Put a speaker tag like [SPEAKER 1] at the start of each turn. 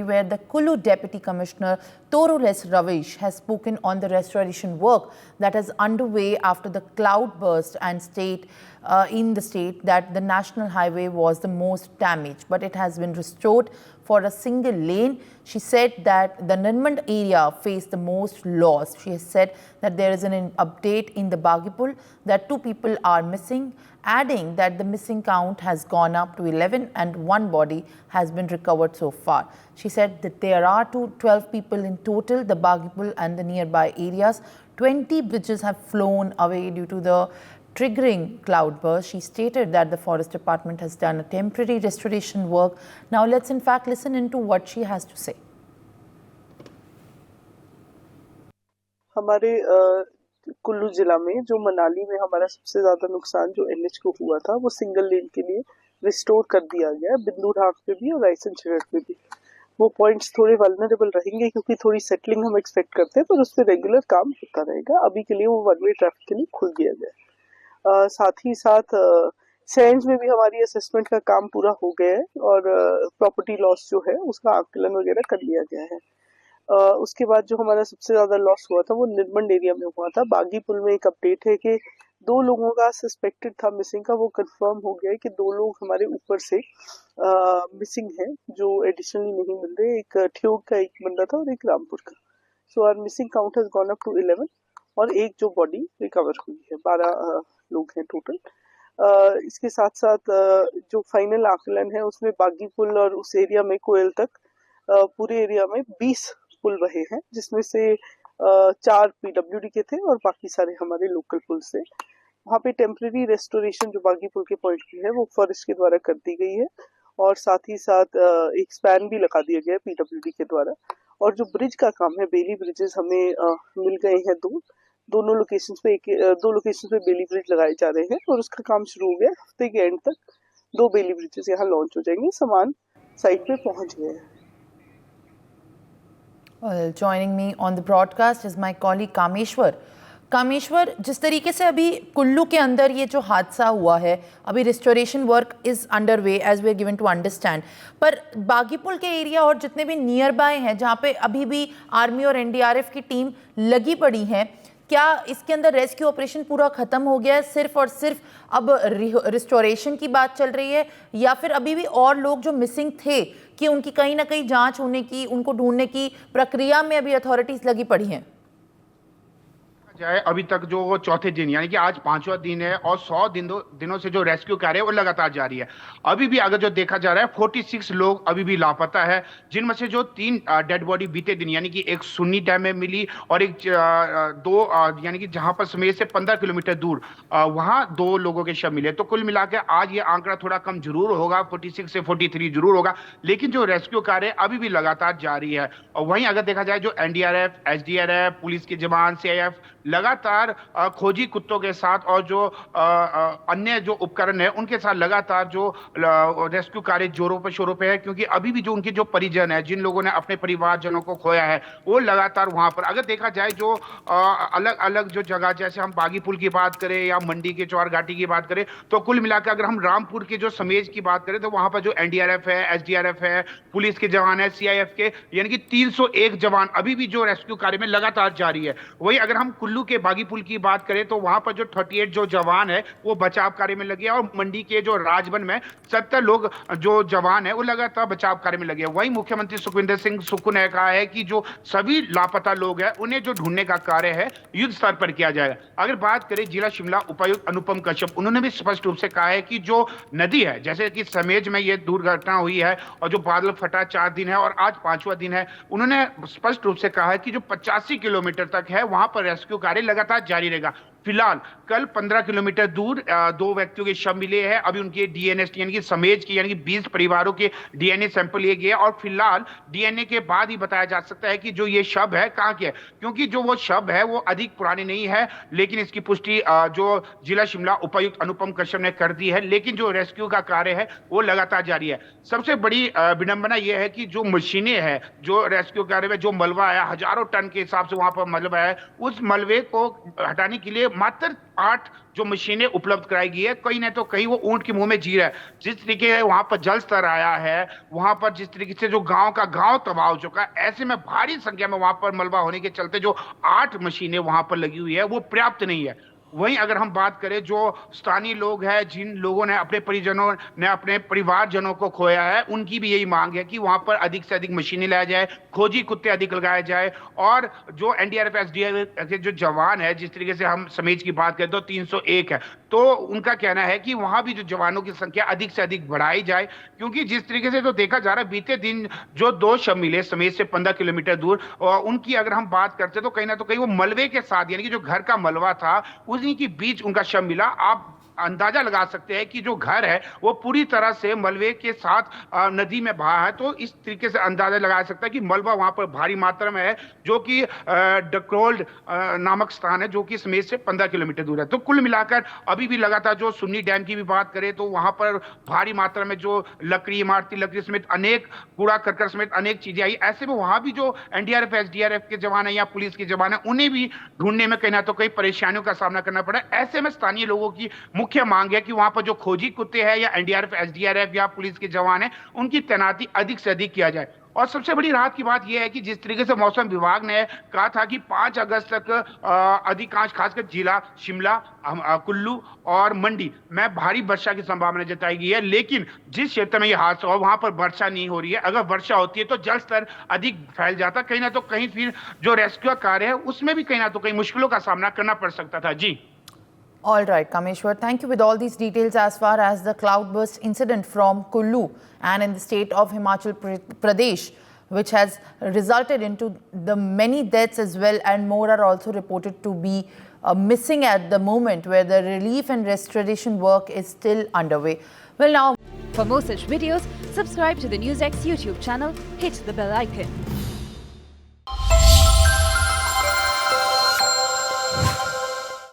[SPEAKER 1] where the Kulu Deputy Commissioner Torul S. Ravish has spoken on the restoration work that is underway after the cloud burst and in the state that the national highway was the most damaged, but it has been restored for a single lane. She said that the Nirmand area faced the most loss. She has said that there is an update in the Bagipul that 2 people are missing, adding that the missing count has gone up to 11 and 1 body has been recovered so far. She said that there are 12 people in total, the Bagipul and the nearby areas. 20 bridges have flown away due to the triggering cloudburst. She stated that the Forest Department has done a temporary restoration work. Now let's in fact listen into what she has to say.
[SPEAKER 2] हमारे कुल्लू जिला में जो मनाली में हमारा सबसे ज्यादा नुकसान जो एनएच को हुआ था वो सिंगल लेन के लिए रिस्टोर कर दिया गया है, बिंदु ढाक पे भी और रायसन छड़क पे भी। वो पॉइंट्स थोड़े वल्नरेबल रहेंगे क्योंकि थोड़ी सेटलिंग हम एक्सपेक्ट करते हैं, पर उस पर रेगुलर काम होता रहेगा। अभी के लिए वो वन वे ट्रैफिक के लिए खुल दिया गया है। साथ ही साथ सैंड्स में भी हमारी असेसमेंट का काम पूरा हो गया है और प्रॉपर्टी लॉस जो है उसका आकलन वगैरह कर लिया गया है। उसके बाद जो हमारा सबसे ज्यादा लॉस हुआ था वो निर्मंड एरिया में हुआ था। बागीपुल में एक अपडेट है कि 2 लोगों का सस्पेक्टेड था मिसिंग का, वो कंफर्म हो गया है कि 2 लोग हमारे ऊपर से मिसिंग हैं जो एडिशनली नहीं मिल रहे। एक ठियोग का एक बंदा था और एक रामपुर का। So our missing count has gone up to 11 और एक जो बॉडी रिकवर हुई है। 12 लोग हैं टोटल। इसके साथ साथ जो फाइनल आकलन है उसमें बागीपुल और उस एरिया में कोयल तक पूरे एरिया में 20 पुल बहे हैं, जिसमें से 4 पीडब्ल्यूडी के थे और बाकी सारे हमारे लोकल पुल से। वहाँ पे टेम्परेरी रेस्टोरेशन जो बागी पुल के पॉइंट की है वो फॉरेस्ट के द्वारा कर दी गई है और साथ ही साथ एक स्पैन भी लगा दिया गया है पीडब्ल्यूडी के द्वारा। और जो ब्रिज का काम है, बेली ब्रिजेस हमें मिल गए हैं 2 लोकेशंस पे। 2 लोकेशंस पे बेली ब्रिज लगाए जा रहे हैं और उसका काम शुरू हो गया। हफ्ते के एंड तक 2 बेली ब्रिजेस यहाँ लॉन्च हो जाएंगे। सामान साइट पे पहुंच गए हैं।
[SPEAKER 1] Well, joining me on the broadcast is my colleague Kameshwar. Kameshwar, जिस तरीके से अभी कुल्लू के अंदर ये जो हादसा हुआ है, अभी restoration work is under way as we are given to understand, पर बागीपुल के एरिया और जितने भी नियर बाय हैं जहाँ पे अभी भी आर्मी और एनडीआरएफ की टीम लगी पड़ी है, क्या इसके अंदर रेस्क्यू ऑपरेशन पूरा ख़त्म हो गया है, सिर्फ और सिर्फ अब रिस्टोरेशन की बात चल रही है, या फिर अभी भी और लोग जो मिसिंग थे कि उनकी कहीं ना कहीं जांच होने की, उनको ढूंढने की प्रक्रिया में अभी अथॉरिटीज लगी पड़ी हैं?
[SPEAKER 3] जाए अभी तक जो वो चौथे दिन यानी कि आज 5वां दिन है और 100 दिनों से जो रेस्क्यू कार्य है वो लगातार जारी है। अभी भी अगर जो देखा जा रहा है 46 लोग अभी भी लापता है, जिनमें से जो 3 डेड बॉडी बीते दिन यानी कि एक सुन्नी डैम में मिली और एक 2 यानी कि जहां पर समेत से 15 किलोमीटर दूर वहां 2 लोगों के शव मिले। तो कुल मिलाकर आज ये आंकड़ा थोड़ा कम जरूर होगा, 46 से 43 जरूर होगा, लेकिन जो रेस्क्यू कार्य अभी भी लगातार जारी है। और वहीं अगर देखा जाए जो एनडीआरएफ, एसडीआरएफ, पुलिस के जवान, सीआईएफ लगातार खोजी कुत्तों के साथ और जो अन्य जो उपकरण है उनके साथ लगातार जो रेस्क्यू कार्य जोरों पर शोरों पे है, क्योंकि अभी भी जो उनके जो परिजन है, जिन लोगों ने अपने परिवारजनों को खोया है, वो लगातार वहां पर। अगर देखा जाए जो अलग अलग जो जगह, जैसे हम बागी पुल की बात करें या मंडी के चौर घाटी की बात करें, तो कुल मिलाकर अगर हम रामपुर के जो समेज की बात करें तो वहां पर जो एनडीआरएफ है, एसडीआरएफ है, पुलिस के जवान है, सीआईएफ के यानी कि 301 जवान अभी भी जो रेस्क्यू कार्य में लगातार जारी है। वही अगर हम कुल्लू के बागी पुल की बात करें तो वहां पर जो 38 जो जवान है वो बचाव कार्य में लगे हैं और मंडी के जो राजबन में 70 लोग जो जवान है वो लगातार बचाव कार्य में लगे हैं। वही मुख्यमंत्री सुखविंदर सिंह सुक्खू ने कहा है कि जो सभी लापता लोग हैं उन्हें जो ढूंढने का कार्य है युद्ध स्तर पर किया जाएगा। अगर बात करें जिला शिमला उपायुक्त अनुपम कश्यप, उन्होंने भी स्पष्ट रूप से कहा है कि जो नदी है, जैसे कि समेज में ये दुर्घटना हुई है और जो बादल फटा 4 दिन है और आज 5वां दिन है, उन्होंने स्पष्ट रूप से कहा है कि जो 85 किलोमीटर तक है वहां पर रेस्क्यू कार्य लगातार जारी रहेगा। फिलहाल कल 15 किलोमीटर दूर 2 व्यक्तियों के शव मिले हैं। अभी उनके डीएनए यानी कि समेज की यानी कि 20 परिवारों के डीएनए सैंपल लिए गए और फिलहाल डीएनए के बाद ही बताया जा सकता है कि जो ये शव है कहां के है, क्योंकि जो वो शव है वो अधिक पुराने नहीं है, लेकिन इसकी पुष्टि जो जिला शिमला उपायुक्त अनुपम कश्यप ने कर दी है। लेकिन जो रेस्क्यू का कार्य है वो लगातार जारी है। सबसे बड़ी विडंबना यह है कि जो मशीनें हैं, जो रेस्क्यू कार्य में जो मलबा है, हजारों टन के हिसाब से वहां पर मलबा है, उस मलबे को हटाने के लिए मात्र 8 जो मशीनें उपलब्ध कराई गई है, कहीं ना तो कहीं वो ऊंट के मुंह में जी रहा है। जिस तरीके से वहां पर जल स्तर आया है, वहां पर जिस तरीके से जो गांव का गांव तबाह हो चुका है, ऐसे में भारी संख्या में वहां पर मलबा होने के चलते जो 8 मशीनें वहां पर लगी हुई है वो पर्याप्त नहीं है। वहीं अगर हम बात करें जो स्थानीय लोग हैं, जिन लोगों ने अपने परिजनों ने अपने परिवारजनों को खोया है, उनकी भी यही मांग है कि वहां पर अधिक से अधिक मशीनें लाया जाए, खोजी कुत्ते अधिक लगाए जाए, और जो एनडीआरएफ एसडीआरएफ के जो जवान है, जिस तरीके से हम समेज की बात करें तो 301 है, तो उनका कहना है कि वहां भी जो जवानों की संख्या अधिक से अधिक बढ़ाई जाए, क्योंकि जिस तरीके से तो देखा जा रहा है बीते दिन जो 2 शव मिले समेज से 15 किलोमीटर दूर, और उनकी अगर हम बात करते तो कहीं ना तो कहीं वो मलबे के साथ, यानी कि जो घर का मलबा था उन्हीं के बीच उनका शव मिला। आप अंदाजा लगा सकते हैं कि जो घर है वो पूरी तरह से मलबे के साथ नदी में बहा है, तो इस तरीके से अंदाजा लगाया सकता है कि मलबा वहां पर भारी मात्रा में है, जो कि डक्रोल्ड नामक स्थान है, जो कि समेत से 15 किलोमीटर दूर है। तो कुल मिलाकर अभी भी लगातार जो सुन्नी डैम की भी बात करें तो वहां पर भारी मात्रा में जो लकड़ी, इमारती लकड़ी समेत अनेक कूड़ा करकट समेत अनेक चीजें आई। ऐसे में वहां भी जो एनडीआरएफ एसडीआरएफ के जवान है या पुलिस के जवान है, उन्हें भी ढूंढने में कहीं ना तो कई परेशानियों का सामना करना पड़ा। ऐसे में स्थानीय लोगों की मुख्य मांग है कि वहां पर जो खोजी कुत्ते हैं या एनडीआरएफ एसडीआरएफ या पुलिस के जवान हैं, उनकी तैनाती अधिक से अधिक किया जाए। और सबसे बड़ी राहत की बात यह है कि जिस तरीके से मौसम विभाग ने कहा था कि 5 अगस्त तक अधिकांश खासकर जिला शिमला, कुल्लू और मंडी में भारी वर्षा की संभावना जताई गई है, लेकिन जिस क्षेत्र में यह हादसा हो वहां पर वर्षा नहीं हो रही है। अगर वर्षा होती है तो जल स्तर अधिक फैल जाता, कहीं ना तो कहीं फिर जो रेस्क्यू कार्य है उसमें भी कहीं ना तो कहीं मुश्किलों का सामना करना पड़ सकता था। जी।
[SPEAKER 1] All right, Kameshwar, thank you with all these details as far as the cloudburst incident from Kullu and in the state of Himachal Pradesh, which has resulted into the many deaths as well, and more are also reported to be missing at the moment, where the relief and restoration work is still underway. Well, now,
[SPEAKER 4] for more such videos, subscribe to the NewsX YouTube channel, hit the bell icon.